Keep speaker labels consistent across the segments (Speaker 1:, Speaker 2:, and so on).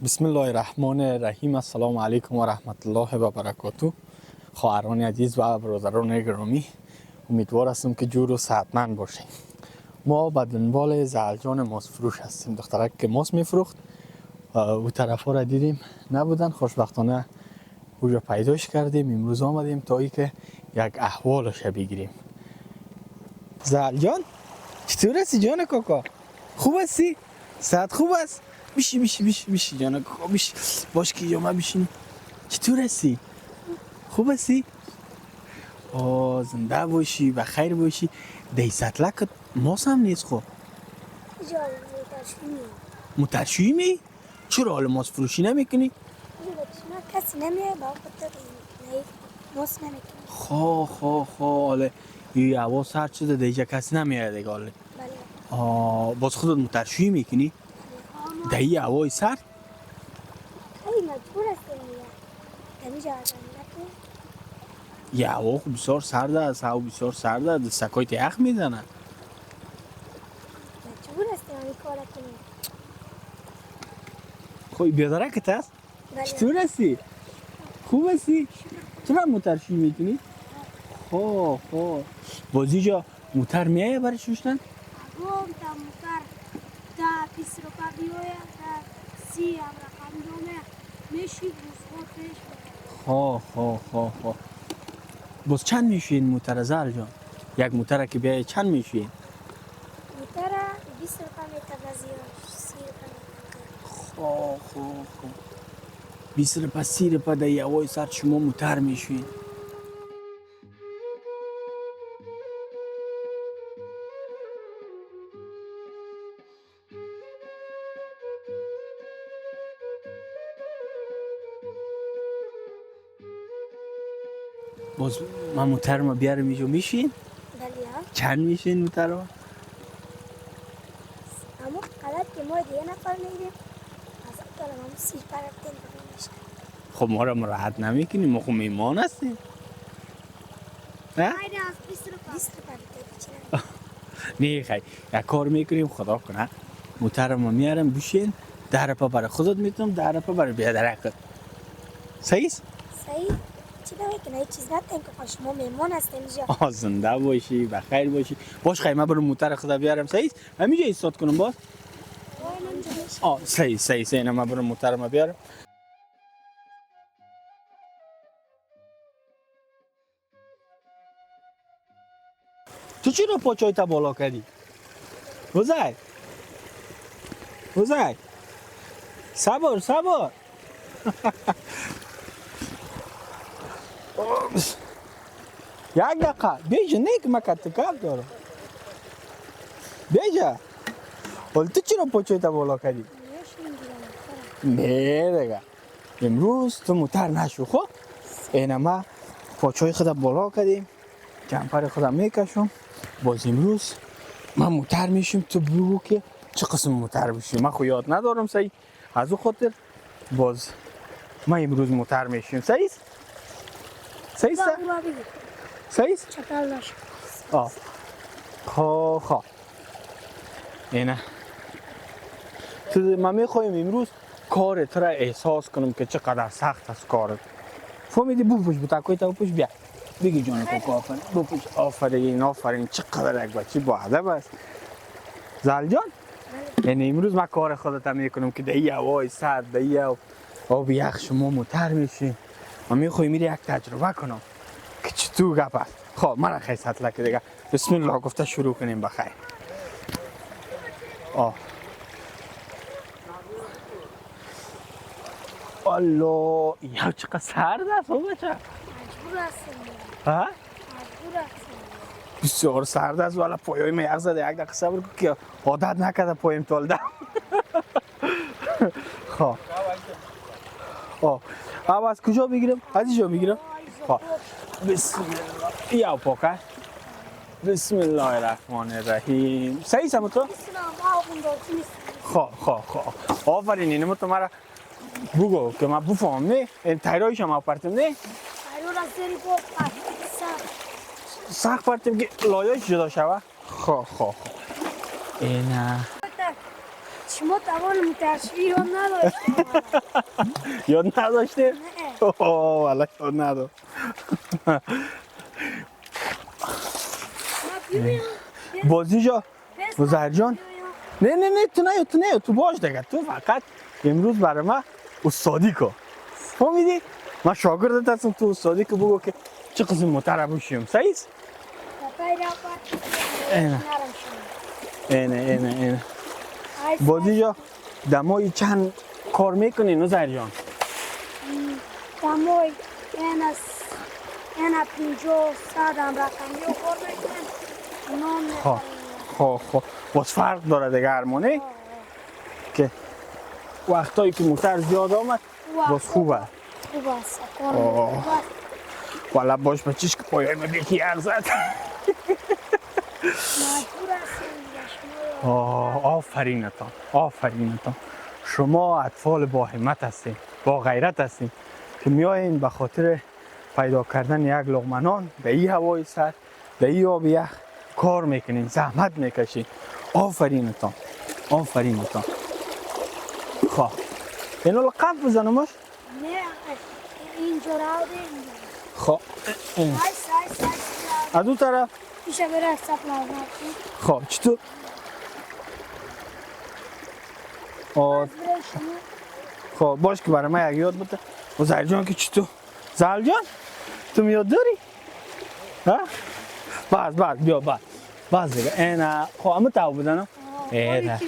Speaker 1: بسم الله الرحمن الرحیم. السلام علیکم و رحمت الله و برکاته. خواهران عزیز و برادران گرامی، امیدوار هستم که جور و صحتمند باشیم. ما به دنبال زعلجان ماست فروش هستیم. دخترک که ماست میفروخت او طرف ها را دیدیم نبودن، خوشبختانه او را پیداش کردیم. امروز آمدیم تا ای که یک احوالش بگیریم. زعلجان چطور هستی جان کاکا؟ خوب هستی؟ صحت خوب است؟ بیشی جان کاکا بیشی. باش که جامعه بیشین. چطور هستی؟ خوب هستی؟ زنده باشی و خیر باشی. دی سطلک ماس هم نیست خب مترشوی می؟ چرا حال ماس فروشی نمیکنی؟
Speaker 2: کسی نمیه با خود ماس نمیکنی.
Speaker 1: حاله یه هوا سرد شده دیگه کسی نمیاد دیگه حاله.
Speaker 2: بله.
Speaker 1: باز خودت مترشوی میکنی؟ دی هوای سرد؟
Speaker 2: خیلی مجبور هستیم دیگه. نمیشه آدم نکنی.
Speaker 1: یه هوا خوب بسیار سرد است، هوا بسیار سرد است، سکایت یخ میزنه.
Speaker 2: مجبور هستیم این کار کنیم.
Speaker 1: خوی بیادرکت است؟
Speaker 2: بله.
Speaker 1: چطور هستی؟ خوب هستی؟ چرا موترشوی میکنی؟ بازی جا موتر میایه برای شوشتن؟
Speaker 2: اگه تا موتر تا 20 روپا بیویه تا 30 هم رقم دومه میشی روزگاه پیش
Speaker 1: خواه باز چند میشوین موتر زال جان؟ یک موتر که بیایه چند میشوین؟
Speaker 2: موتر 20 روپا میتر بزیار 30 روپا
Speaker 1: خواه 20 روپا 30 روپا در یوای سر شما موتر میشوین. باز من موتر ما بیارم اینجا میشین؟
Speaker 2: بله ها.
Speaker 1: چند میشین موتر رو؟
Speaker 2: اما قدر که ما دیگه نفر میدیم از اکتر همون 30 پرکتین میشه.
Speaker 1: خب ما را مراحت نمیکنیم، ما خب میمان هستیم. نه؟
Speaker 2: از 20 روپا بیچاره.
Speaker 1: نه خیلی یک کار میکنیم خدا کنه موتر ما میارم بشین 10 روپا برای خودت میتونم 10 روپا برای بیادرکت. صحیح؟
Speaker 2: صحیح. چی نمیکنه هیچ چیز نتیم که شما میمان هستیم اینجا.
Speaker 1: زنده باشی و خیر باشی. باش خیلی من برای موتر خدا بیارم. صحیح؟ همینجا ایستاد کنم باز؟ صحیح نه من برای موتر ما بیارم. تو چرا پاچای تا بالا کردی؟ وزای صبر یک دقیقه بیجا نه که من کت کار دارم. بیجا ولی تو چرا پاچای تا بالا کردی؟ نه دیگه امروز تو موتر نشو. خب اینه ما پاچای خدا بالا کردیم، جمپر خدا میکشم. باز امروز من موتر میشیم. تو بگو که چه قسم موتر بشیم. من خو یاد ندارم صحیح، از او خاطر باز ما امروز موتر میشیم. صحیح
Speaker 2: چطور باشه
Speaker 1: خواه اینه تو من میخوایم امروز کارت را احساس کنم که چقدر سخت است کارت. فهمیدی؟ بپوش بتاکوی تا بپوش بیا بگی جان کاکا آفرین بپوش. آفرین چقدر یک بچه با ادب است زال جان. یعنی امروز من کار خودت میکنم که دهی هوای سرد دهی آب یخ شما موتر میشین. من میخوایم میری یک تجربه کنم که چطور گپ است. خب من خیلی سطلک دیگه بسم الله گفته شروع کنیم بخیر. الله یا چقدر سرد است بچه.
Speaker 2: مجبور هستیم
Speaker 1: ها؟
Speaker 2: مجبور هستیم
Speaker 1: بسیار سرد است والا. پایای من یخ زده. یک دقیقه صبر کن که عادت نکرده پایم تولده. خب اب از کجا بگیرم؟ از اینجا بگیرم؟ خب بسم الله یا پاکه. بسم الله الرحمن الرحیم. صحیح سمت تو؟ خب آفرین اینو تو مرا بگو که من بفهم. نه این تایرایش هم آپرتم. نه
Speaker 2: تایرو را زیری بود
Speaker 1: سخت پرتیم که لایش جدا شوه. خب اینه
Speaker 2: شما توان مترشی یا نداشتیم؟
Speaker 1: یاد نداشته؟
Speaker 2: نه.
Speaker 1: اوه والا یاد نداشت.
Speaker 2: ما ببینم.
Speaker 1: بازی جا مزهر جان. نه تو نه تو باش دیگه. تو فقط امروز برای من استادی کن. فهمیدی؟ من شاگردت هستم، تو استادی که بگو که چه قسم موتر باشیم. صحیح است؟ اینه بازی جا دمای چند کار میکنی نزهر جان؟
Speaker 2: دمای این 50 هم رقمی رو کار میکنیم. نام
Speaker 1: خب باز فرق داره دیگه هرمونه که وقتایی که موتر زیاد آمد باز خوبه.
Speaker 2: خوب است.
Speaker 1: والا باش بچیش که پایای من یکی حرف زد.
Speaker 2: مجبور هستیم.
Speaker 1: آفرینتان شما اطفال با همت هستین، با غیرت هستین که میایین به خاطر پیدا کردن یک لقمه نان به این هوای سرد، به این آب یخ کار میکنین، زحمت میکشین. آفرینتان خب اینو لقب بزنمش؟
Speaker 2: نه اینجا رو دیم.
Speaker 1: خب از اون طرف
Speaker 2: میشه بره سپلار نکنیم.
Speaker 1: خب چطور؟ خب باش که برای من یک یاد بده. و زهر جان که چطور؟ زهر جان تو میاد داری؟ ها؟ بس بیا بس دیگه اینه خب همه تاو بدنم؟ اینه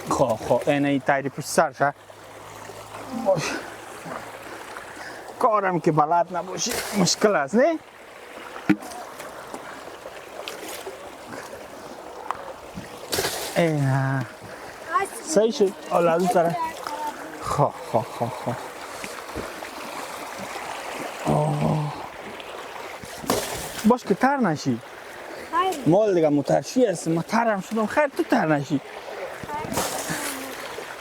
Speaker 1: خب اینه این تایری پشت سرشه باش کارم که بلد نباشی مشکل است نه؟ اینه صحیح شد؟ حالا از اون طرف خب باش که تر نشی مال دیگه مترشی هست ما ترم شدم خیر تو تر نشی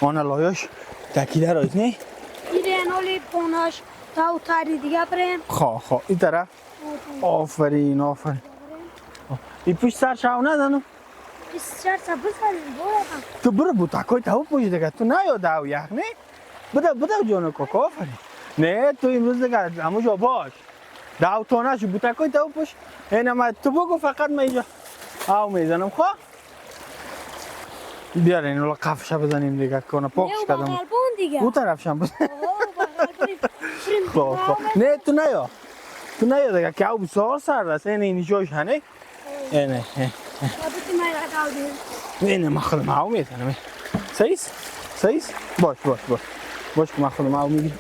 Speaker 1: آنه لایاش تکیده رایت نه؟
Speaker 2: ایره نولی پوناش تا تاری دیگه بریم
Speaker 1: خب این طرف آفرین این پشت سر شاو ندانم
Speaker 2: 24 سا بزنیم بورم
Speaker 1: تو برو بوتاکای تاو پوشی دیگه تو نه یا داو یخ نه؟ بده جانو کاکا آفرین نه تو امروز دیگه همه جا باش داو تو نشو بوتاکای تاو پوش اینه من تو بگو فقط من اینجا آو میزنم خواه بیار اینو قفشه بزنیم دیگه کنه پاکش کردم
Speaker 2: بغل بون دیگه
Speaker 1: او طرف شم بزن
Speaker 2: خب
Speaker 1: نه تو نیا دیگه که او بسیار سرد است اینی جایش هنه اینه اینه من خودم او میزنم صحیح باش که من خودم او میگی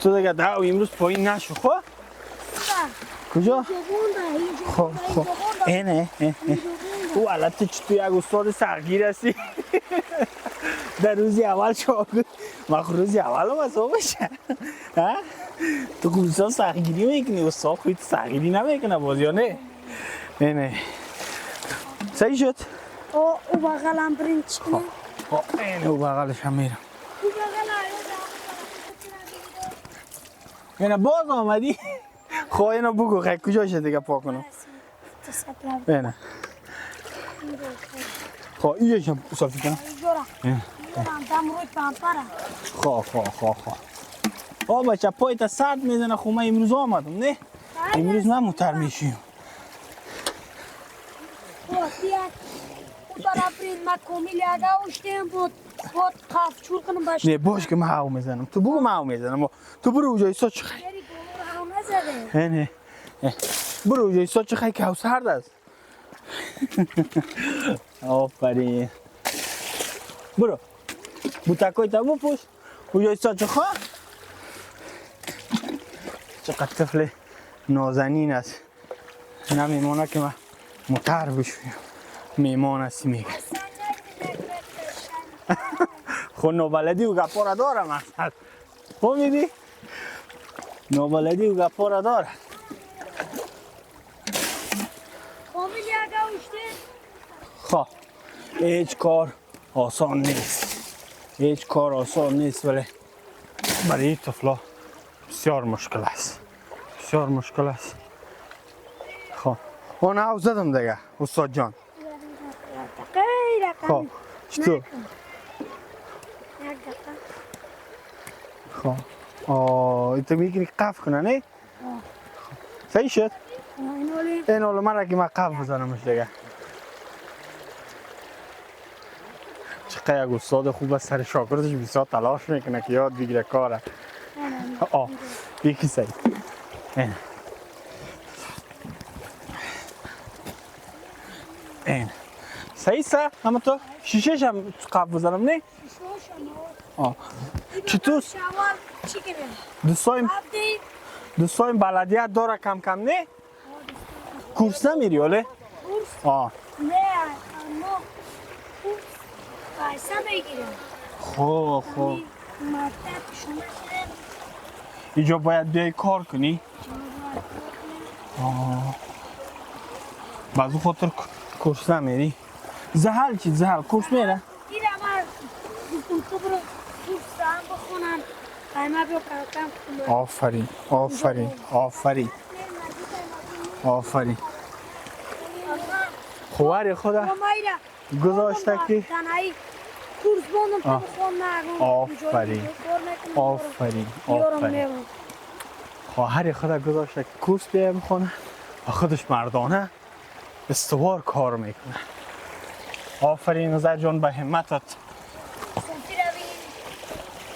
Speaker 1: تو دیگه داو امروز پایین نشو خواه کجا؟ خب اینه او علت تو یک استاد سرگیر هستی در روزی اول شاگرد من روزی اول هم از باشه تو خوب استاد سرگیری میکنی استاد خود سرگیری نمیکنه باز یا نه؟ نه صحیح شد؟
Speaker 2: او بغل هم بریم چکنه
Speaker 1: اینه او بغلش هم میرم اینه باز آمدی؟ خب اینو بگو خیلی کجا شد دیگه پا کنم اینه خب اینجاش هم صافی کنم خب بچه پایت سرد میزنه خب من امروز آمدم نه؟ امروز من موتر میشیم نه باش که من هاو میزنم تو بگو من هاو میزنم تو برو اوجای سا چه خیلی نه برو اوجای سا چه خیلی که هاو سرد است آفرین برو بوتکای تا بپوش اوجای سا چه خواه چقدر طفل نازنین است نمیمانه که من موتر بشویم میمان هستی میگه خود نوبلدی و گپا را داره مقصد فهمیدی؟ نوبلدی و گپا را داره خب هیچ کار آسان نیست ولی برای این طفلا بسیار مشکل است خب اون او زدم دیگه استاد جان
Speaker 2: رقم
Speaker 1: چطور؟
Speaker 2: یک دقیقه
Speaker 1: خب تو میگی قف کنه نه؟ صحیح شد؟ این حالا من را که من قف بزنمش دیگه چقدر یک استاد خوب از سر شاگردش بسیار تلاش میکنه که یاد بگیره کاره یکی صحیح این صحیح سه اما تو شیشهش هم قف بزنم نه؟ چطور؟ دوستایم بلدیت داره کم کم نه؟ کورس نمیری ولی؟
Speaker 2: نه اما پیسه میگیرم
Speaker 1: خوب
Speaker 2: مرتب شما کنم
Speaker 1: اینجا باید بیای کار کنی؟ بعضو خاطر کورس نمیری؟ زحل چی؟ زحل کورس میره؟
Speaker 2: دیره من گفتم تو برو کورس هم بخونم قیمه بیا کم
Speaker 1: آفرین آفرین آفرین آفرین خواری خدا گذاشته که
Speaker 2: کورس بانم تو بخون
Speaker 1: آفرین آفرین آفرین خواهر خدا گذاشته که کورس بیایم خونه و خودش مردانه استوار کار میکنه آفرین نظر جان به همتت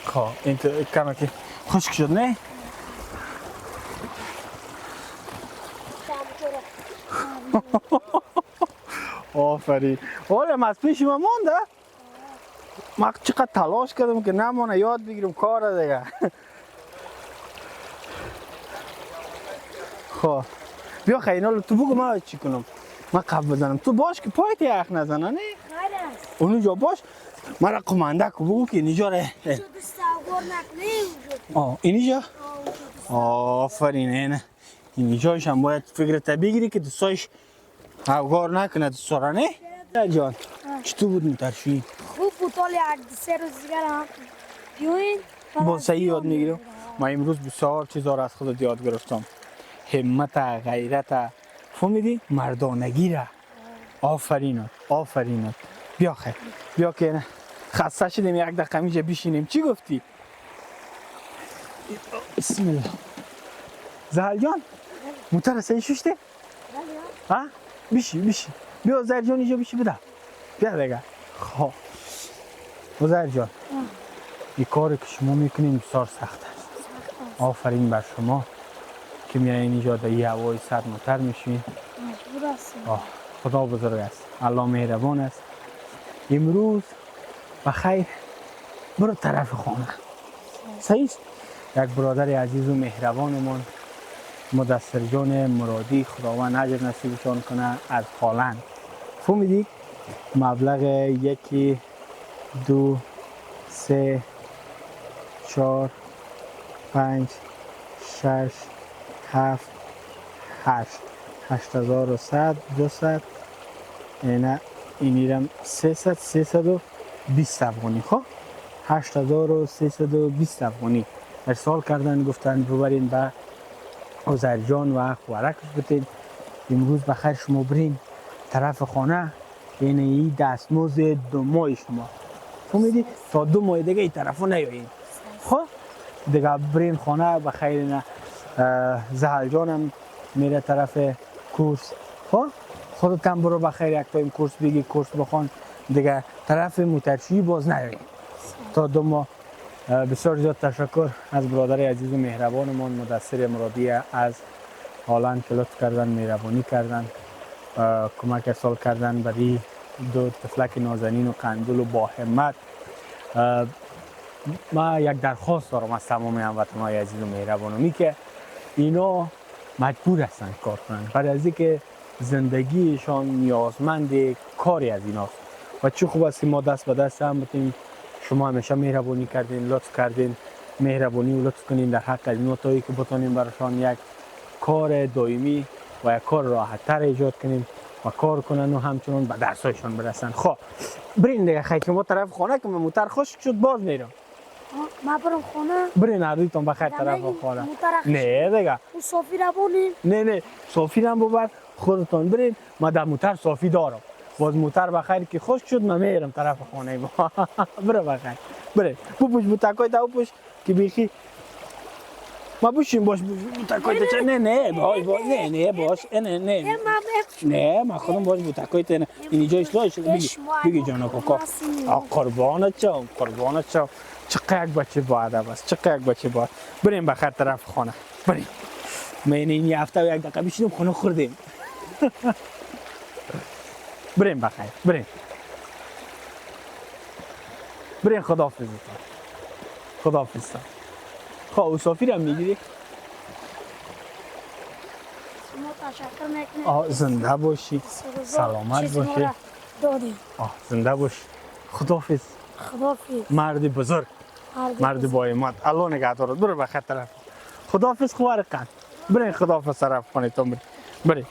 Speaker 1: خواه این تو کمه که خشک شد نه؟ آفرین حالا از پیش ما مانده؟ من چقدر تلاش کردم که نمانه یاد بگیرم کار دیگه خب بیا خیلی تو بگو من چی کنم من قبل بزنم تو باش که پایت یخ نزنه نه؟ اونجا باش مرا قمانده که بگو که اینجا ره اینجا؟ آفرین اینه اینجاش هم باید فکرت بگیری که دوستایش افگار نکنه دوستا را نه؟ جان چطور بود مترشویی؟
Speaker 2: خوب بود حالی سه روز دیگر هم بیوین
Speaker 1: با صحیح یاد میگیرم من امروز بسیار چیزا را از خودت یاد گرفتم همت غیرت فهمیدی مردانگی را آفرینت آفرینت بیا خیر بیا که نه خسته شدیم یک دقیقه اینجا بشینیم چی گفتی بسم الله زهل جان موتر صحیح ششته ها بشی بیا زهل جان اینجا بشی بده بیا دیگه خب زهل جان این کاری که شما میکنین بسیار سخت است آفرین بر شما که میایین اینجا در یه هوای سرد موتر میشین
Speaker 2: مجبور هستیم
Speaker 1: خدا بزرگ است الله مهربان است امروز بخیر برو طرف خانه صحیح است یک برادر عزیز و مهربانمان مدثر جان مرادی خداوند اجر نصیبشان کنه از هالند فهمیدی مبلغ 1 2 3 4 5 6 7 8 8100 200 اینا اینیرم 320 افغانی خب 8320 افغانی ارسال کردن گفتن ببرین به عزرجان و خوارکش بتین امروز بخیر شما برین طرف خانه این ای دستمزد 2 ماه شما فهمیدی تا 2 ماه دیگه این طرفو نیایین خب دیگه برین خانه بخیر نه زهل جانم میره طرف کورس خب خودت هم برو بخیر یک تایم کورس بگی کورس بخوان دیگه طرف موترشویی باز نیایین تا 2 ماه بسیار زیاد تشکر از برادر عزیز و مهربانمان مدثر مرادی از هالند که لطف کردن مهربانی کردن کمک ارسال کردن برای 2 طفلک نازنین و قندول و با همت ما یک درخواست دارم از تمام هموطنان عزیز و مهربانمی که اینا مجبور هستند کار کنند برای از اینکه زندگیشان نیازمند کاری از ایناست و چه خوب است که ما دست به دست هم بتیم شما همیشه مهربانی کردین لطف کردین مهربانی و لطف کنین در حق از این تایی که بتونیم براشان یک کار دائمی و یک کار راحت تر ایجاد کنیم و کار کنن و همچنان به درسایشان برسن خب برین دیگه خیلی شما طرف خانه که موتر خشک شد باز میرم
Speaker 2: ما برم خانه
Speaker 1: برین اردویتون بخیر طرف خانه نه دیگه
Speaker 2: او صافی را بونیم
Speaker 1: نه صافی را ببر خودتان برین ما در موتر صافی دارم باز موتر بخیر که خوش شد من میرم طرف خانه ما. برو بخیر بره بپوش بوتکای تا بپوش که بیخی ما بوشیم باش بوتکای تا نه نه باش نه ما خودم باش بوتکای تا اینجا اصلاح شده بگی جانا کاکا قربانت شم چقدر یک بچه باید است چقدر یک بچه باید بریم بخیر طرف خانه بریم من این هفته یک دقیقه بشینم خانه خوردیم. بریم بخیر بریم خداحافظ خواه مسافر هم میگیری؟
Speaker 2: شما تشکر میکنم.
Speaker 1: زنده باشی سلامت باشی زنده باشی خداحافظ مرد بزرگ مرد با ایمت الله نگهدارت برو بخیر طرف خداحافظ خوارقا برین خداحافظ طرف خانه تون برین